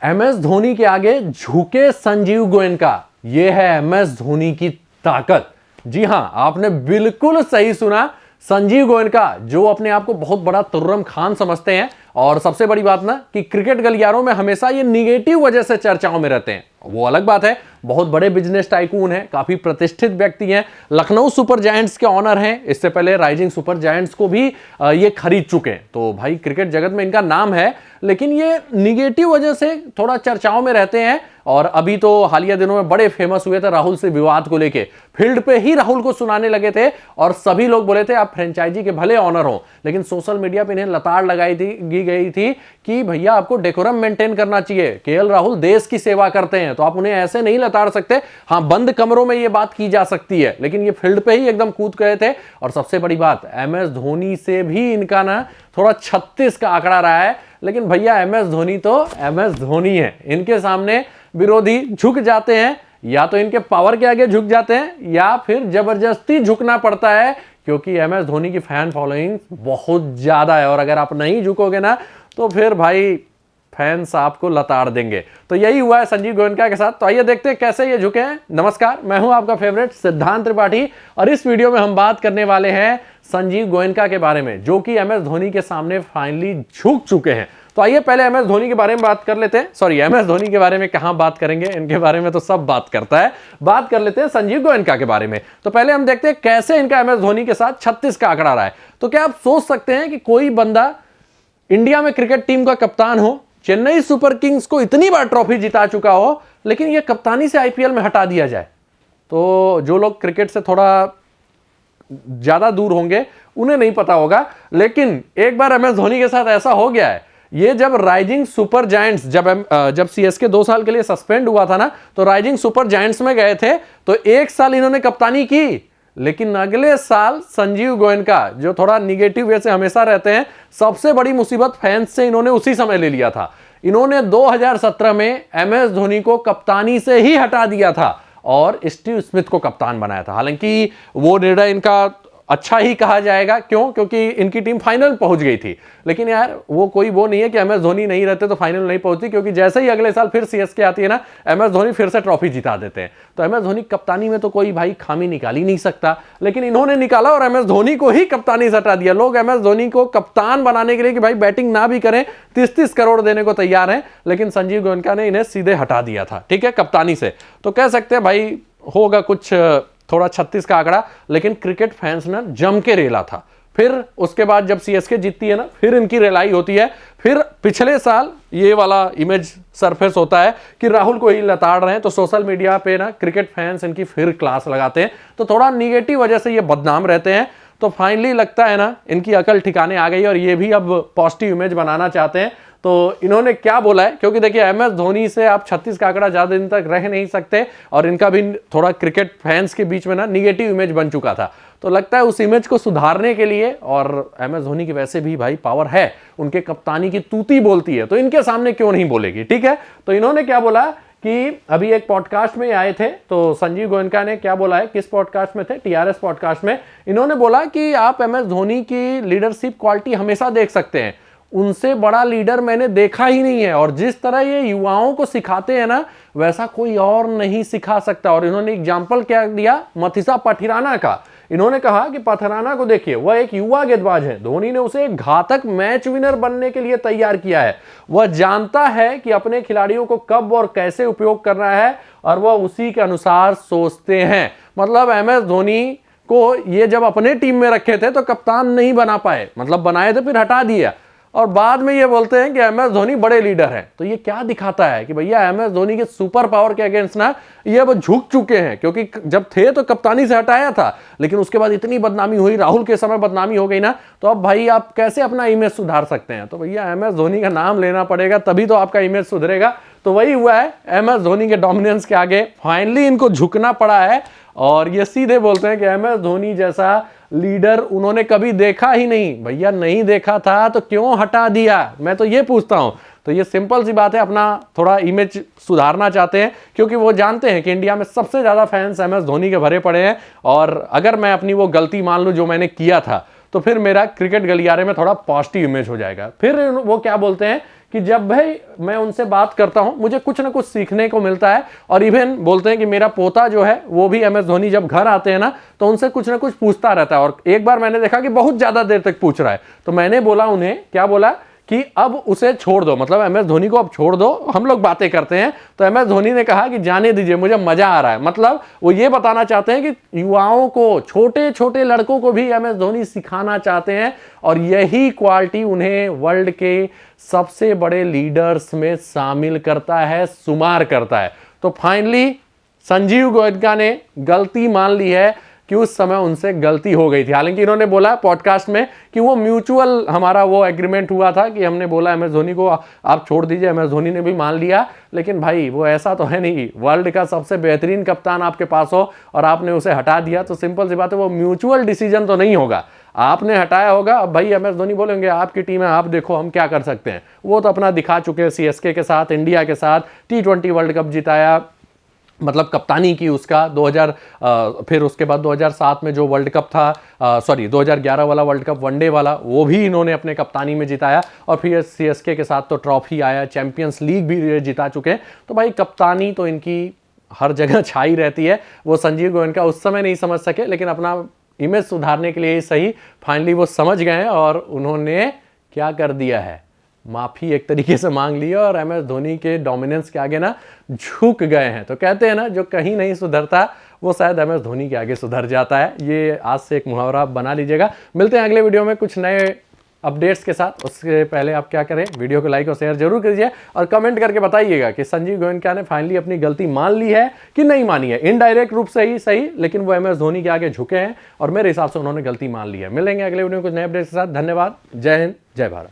MS Dhoni के आगे झुके संजीव गोयनका, ये है MS धोनी की ताकत। जी हां, आपने बिल्कुल सही सुना, संजीव गोयनका जो अपने आप को बहुत बड़ा तुर्रम खान समझते हैं, और सबसे बड़ी बात ना कि क्रिकेट गलियारों में हमेशा ये निगेटिव वजह से चर्चाओं में रहते हैं, वो अलग बात है। बहुत बड़े बिजनेस टाइकून हैं, काफी प्रतिष्ठित व्यक्ति हैं, लखनऊ सुपर जायंट्स के ऑनर हैं, इससे पहले राइजिंग सुपर जायंट्स को भी ये खरीद चुके हैं। तो भाई क्रिकेट जगत में इनका नाम है, लेकिन ये निगेटिव वजह से थोड़ा चर्चाओं में रहते हैं। और अभी तो हालिया दिनों में बड़े फेमस हुए थे राहुल से विवाद को लेके, फील्ड पे ही राहुल को सुनाने लगे थे और सभी लोग बोले थे आप फ्रेंचाइजी के भले ऑनर हो, लेकिन सोशल मीडिया पे इन्हें लताड़ लगाई गई थी कि भैया आपको डेकोरम मेंटेन करना चाहिए, केएल राहुल देश की सेवा करते हैं तो आप उन्हें ऐसे नहीं लताड़ सकते। हाँ, बंद कमरों में ये बात की जा सकती है, लेकिन ये फील्ड पे ही एकदम कूद गए थे। और सबसे बड़ी बात, MS धोनी से भी इनका ना थोड़ा 36 का आंकड़ा रहा है, लेकिन भैया MS धोनी तो MS धोनी है, इनके सामने विरोधी झुक जाते हैं, या तो इनके पावर के आगे झुक जाते हैं या फिर जबरदस्ती झुकना पड़ता है, क्योंकि MS धोनी की फैन फॉलोइंग बहुत ज्यादा है और अगर आप नहीं झुकोगे ना तो फिर भाई फैंस आपको लताड़ देंगे। तो यही हुआ है संजीव गोयनका के साथ। तो आइए देखते हैं कैसे ये झुके हैं। नमस्कार, मैं हूं आपका फेवरेट सिद्धांत त्रिपाठी और इस वीडियो में हम बात करने वाले हैं संजीव गोयनका के बारे में, जो कि MS धोनी के सामने फाइनली झुक चुके हैं। तो आइए पहले MS धोनी के बारे में बात कर लेते हैं। सॉरी, MS धोनी के बारे में कहां बात करेंगे, इनके बारे में तो सब बात करता है। बात कर लेते हैं संजीव गोयनका के बारे में। तो पहले हम देखते हैं कैसे इनका MS धोनी के साथ 36 का आंकड़ा रहा है। तो क्या आप सोच सकते हैं कि कोई बंदा इंडिया में क्रिकेट टीम का कप्तान हो, चेन्नई सुपर किंग्स को इतनी बार ट्रॉफी जिता चुका हो, लेकिन यह कप्तानी से IPL में हटा दिया जाए? तो जो लोग क्रिकेट से थोड़ा ज्यादा दूर होंगे उन्हें नहीं पता होगा, लेकिन एक बार MS धोनी के साथ ऐसा हो गया है। ये जब राइजिंग सुपर जायंट्स जब CSK 2 साल के लिए सस्पेंड हुआ था ना, तो राइजिंग सुपर जायंट्स में गए थे, तो 1 साल इन्होंने कप्तानी की, लेकिन अगले साल संजीव गोयनका जो थोड़ा निगेटिव वे से हमेशा रहते हैं, सबसे बड़ी मुसीबत फैंस से इन्होंने उसी समय ले लिया था। इन्होंने 2017 में MS धोनी को कप्तानी से ही हटा दिया था और स्टीव स्मिथ को कप्तान बनाया था। हालांकि वो निर्णय इनका अच्छा ही कहा जाएगा, क्यों? क्योंकि इनकी टीम फाइनल पहुंच गई थी, लेकिन यार वो नहीं है कि MS धोनी नहीं रहते तो फाइनल नहीं पहुंचती, क्योंकि जैसे ही अगले साल फिर CSK आती है ना, MS धोनी फिर से ट्रॉफी जिता देते हैं। तो MS धोनी कप्तानी में तो कोई भाई खामी निकाल ही नहीं सकता, लेकिन इन्होंने निकाला और MS धोनी को ही कप्तानी से हटा दिया। लोग MS धोनी को कप्तान बनाने के लिए कि भाई बैटिंग ना भी करें 30-30 करोड़ देने को तैयार हैं, लेकिन संजीव गोयनका ने इन्हें सीधे हटा दिया था, ठीक है, कप्तानी से। तो कह सकते हैं भाई होगा कुछ थोड़ा 36 का आंकड़ा, लेकिन क्रिकेट फैंस ने जम के रेला था। फिर उसके बाद जब CSK जीतती है ना, फिर इनकी रेलाई होती है। फिर पिछले साल ये वाला इमेज सरफेस होता है कि राहुल को ही लताड़ रहे हैं, तो सोशल मीडिया पे ना क्रिकेट फैंस इनकी फिर क्लास लगाते हैं, तो थोड़ा निगेटिव वजह से ये बदनाम रहते हैं। तो फाइनली लगता है ना इनकी अकल ठिकाने आ गई और ये भी अब पॉजिटिव इमेज बनाना चाहते हैं। तो इन्होंने क्या बोला है, क्योंकि देखिए MS धोनी से आप 36 का आंकड़ा ज्यादा दिन तक रह नहीं सकते और इनका भी थोड़ा क्रिकेट फैंस के बीच में ना निगेटिव इमेज बन चुका था। तो लगता है उस इमेज को सुधारने के लिए, और MS धोनी की वैसे भी भाई पावर है, उनके कप्तानी की तूती बोलती है, तो इनके सामने क्यों नहीं बोलेगी, ठीक है। तो इन्होंने क्या बोला कि अभी एक पॉडकास्ट में आए थे, तो संजीव गोयनका ने क्या बोला है, किस पॉडकास्ट में थे, TRS पॉडकास्ट में, इन्होंने बोला कि आप MS धोनी की लीडरशिप क्वालिटी हमेशा देख सकते हैं, उनसे बड़ा लीडर मैंने देखा ही नहीं है, और जिस तरह ये युवाओं को सिखाते हैं ना, वैसा कोई और नहीं सिखा सकता। और इन्होंने एग्जाम्पल क्या दिया, मथीसा पथिराना का। इन्होंने कहा कि पथिराना को देखिए, वह एक युवा गेंदबाज है, धोनी ने उसे एक घातक मैच विनर बनने के लिए तैयार किया है। वह जानता है कि अपने खिलाड़ियों को कब और कैसे उपयोग करना है और वह उसी के अनुसार सोचते हैं। मतलब MS धोनी को ये जब अपने टीम में रखे थे तो कप्तान नहीं बना पाए, मतलब बनाए थे फिर हटा दिया, और बाद में ये बोलते हैं कि MS धोनी बड़े लीडर हैं। तो ये क्या दिखाता है कि भैया MS धोनी के सुपर पावर के अगेंस्ट ना ये अब झुक चुके हैं, क्योंकि जब थे तो कप्तानी से हटाया था, लेकिन उसके बाद इतनी बदनामी हुई, राहुल के समय बदनामी हो गई ना, तो अब भाई आप कैसे अपना इमेज सुधार सकते हैं? तो भैया MS धोनी का नाम लेना पड़ेगा, तभी तो आपका इमेज सुधरेगा। तो वही हुआ है, MS धोनी के डोमिनेंस के आगे फाइनली इनको झुकना पड़ा है, और ये सीधे बोलते हैं कि MS धोनी जैसा लीडर उन्होंने कभी देखा ही नहीं। भैया नहीं देखा था तो क्यों हटा दिया, मैं तो ये पूछता हूं। तो ये सिंपल सी बात है, अपना थोड़ा इमेज सुधारना चाहते हैं, क्योंकि वो जानते हैं कि इंडिया में सबसे ज्यादा फैंस MS धोनी के भरे पड़े हैं, और अगर मैं अपनी वो गलती मान लूं जो मैंने किया था, तो फिर मेरा क्रिकेट गलियारे में थोड़ा पॉजिटिव इमेज हो जाएगा। फिर वो क्या बोलते हैं कि जब भाई मैं उनसे बात करता हूं मुझे कुछ ना कुछ सीखने को मिलता है। और इवन बोलते हैं कि मेरा पोता जो है वो भी MS धोनी जब घर आते हैं ना तो उनसे कुछ ना कुछ पूछता रहता है। और एक बार मैंने देखा कि बहुत ज्यादा देर तक पूछ रहा है, तो मैंने बोला उन्हें, क्या बोला कि अब उसे छोड़ दो, मतलब MS धोनी को अब छोड़ दो, हम लोग बातें करते हैं। तो MS धोनी ने कहा कि जाने दीजिए, मुझे मजा आ रहा है। मतलब वो ये बताना चाहते हैं कि युवाओं को, छोटे छोटे लड़कों को भी MS धोनी सिखाना चाहते हैं, और यही क्वालिटी उन्हें वर्ल्ड के सबसे बड़े लीडर्स में शामिल करता है, शुमार करता है। तो फाइनली संजीव गोयनका ने गलती मान ली है कि उस समय उनसे गलती हो गई थी। हालांकि इन्होंने बोला पॉडकास्ट में कि वो म्यूचुअल हमारा वो एग्रीमेंट हुआ था कि हमने बोला MS धोनी को आप छोड़ दीजिए, MS धोनी ने भी मान लिया। लेकिन भाई वो ऐसा तो है नहीं, वर्ल्ड का सबसे बेहतरीन कप्तान आपके पास हो और आपने उसे हटा दिया, तो सिंपल सी बात है वो म्यूचुअल डिसीजन तो नहीं होगा, आपने हटाया होगा। अब भाई MS धोनी बोलेंगे आपकी टीम है, आप देखो हम क्या कर सकते हैं। वो तो अपना दिखा चुके हैं, CSK के साथ, इंडिया के साथ T20 वर्ल्ड कप जिताया, मतलब कप्तानी की उसका 2000, फिर उसके बाद 2007 में जो वर्ल्ड कप था, 2011 वाला वर्ल्ड कप वनडे वाला, वो भी इन्होंने अपने कप्तानी में जिताया। और फिर CSK के साथ तो ट्रॉफी आया, चैंपियंस लीग भी जिता चुके हैं। तो भाई कप्तानी तो इनकी हर जगह छाई रहती है। वो संजीव गोयनका उस समय नहीं समझ सके, लेकिन अपना इमेज सुधारने के लिए सही फाइनली वो समझ गए हैं और उन्होंने क्या कर दिया है, माफी एक तरीके से मांग ली और MS धोनी के डोमिनेंस के आगे ना झुक गए हैं। तो कहते हैं ना जो कहीं नहीं सुधरता वो शायद MS धोनी के आगे सुधर जाता है। ये आज से एक मुहावरा बना लीजिएगा। मिलते हैं अगले वीडियो में कुछ नए अपडेट्स के साथ। उसके पहले आप क्या करें, वीडियो को लाइक और शेयर जरूर कीजिए और कमेंट करके बताइएगा कि संजीव गोयनका ने फाइनली अपनी गलती मान ली है कि नहीं मानी है। इनडायरेक्ट रूप से ही सही, लेकिन वो MS धोनी के आगे झुके हैं और मेरे हिसाब से उन्होंने गलती मान ली है। मिलेंगे अगले वीडियो में कुछ नए अपडेट्स के साथ। धन्यवाद। जय हिंद, जय भारत।